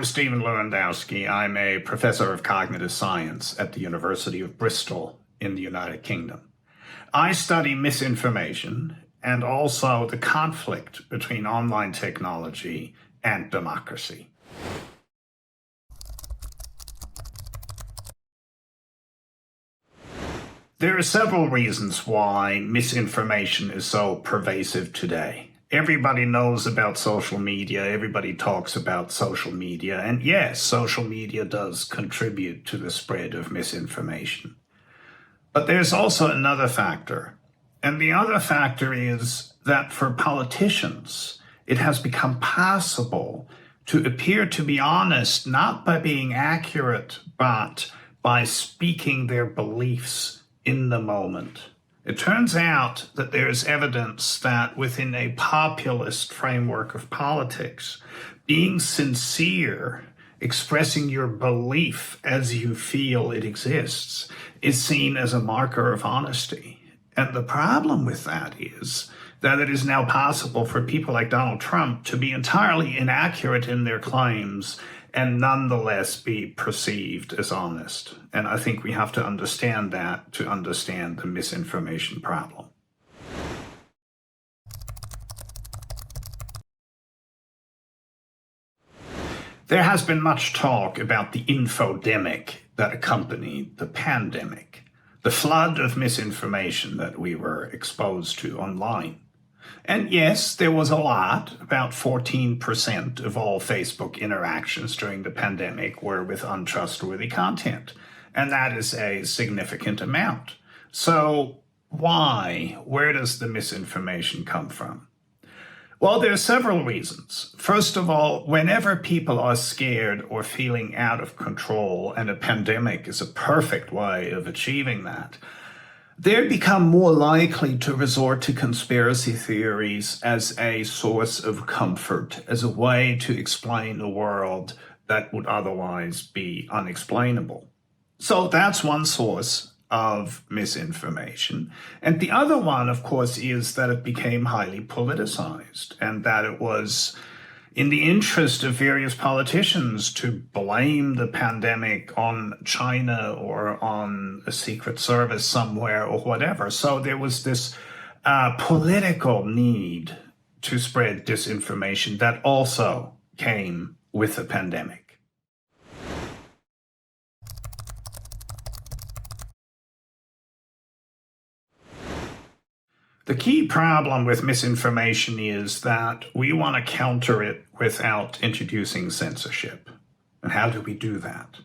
I'm Stephan Lewandowsky. I'm a professor of cognitive science at the University of Bristol in the United Kingdom. I study misinformation and also the conflict between online technology and democracy. There are several reasons why misinformation is so pervasive today. Everybody knows about social media. Everybody talks about social media. And yes, social media does contribute to the spread of misinformation. But there's also another factor. And the other factor is that for politicians, it has become possible to appear to be honest, not by being accurate, but by speaking their beliefs in the moment. It turns out that there's evidence that within a populist framework of politics, being sincere, expressing your belief as you feel it exists, is seen as a marker of honesty. And the problem with that is that it is now possible for people like Donald Trump to be entirely inaccurate in their claims and nonetheless be perceived as honest. And I think we have to understand that to understand the misinformation problem. There has been much talk about the infodemic that accompanied the pandemic, the flood of misinformation that we were exposed to online. And yes, there was a lot. About 14% of all Facebook interactions during the pandemic were with untrustworthy content. And that is a significant amount. So why? Where does the misinformation come from? Well, there are several reasons. First of all, whenever people are scared or feeling out of control, and a pandemic is a perfect way of achieving that, they become more likely to resort to conspiracy theories as a source of comfort, as a way to explain a world that would otherwise be unexplainable. So that's one source of misinformation. And the other one, of course, is that it became highly politicized and that it was in the interest of various politicians to blame the pandemic on China or on a secret service somewhere or whatever. So there was this political need to spread disinformation that also came with the pandemic. The key problem with misinformation is that we want to counter it without introducing censorship. And how do we do that?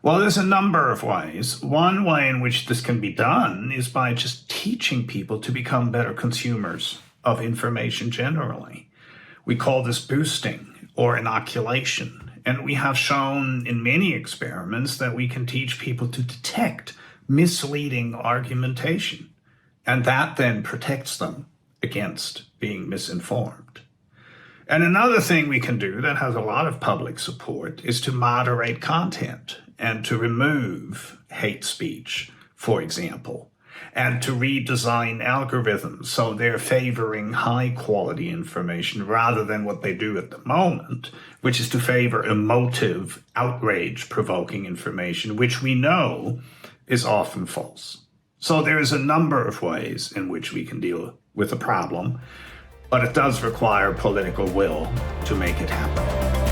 Well, there's a number of ways. One way in which this can be done is by just teaching people to become better consumers of information generally. We call this boosting or inoculation. And we have shown in many experiments that we can teach people to detect misleading argumentation. And that then protects them against being misinformed. And another thing we can do that has a lot of public support is to moderate content and to remove hate speech, for example, and to redesign algorithms so they're favoring high quality information rather than what they do at the moment, which is to favor emotive, outrage-provoking information, which we know is often false. So there is a number of ways in which we can deal with the problem, but it does require political will to make it happen.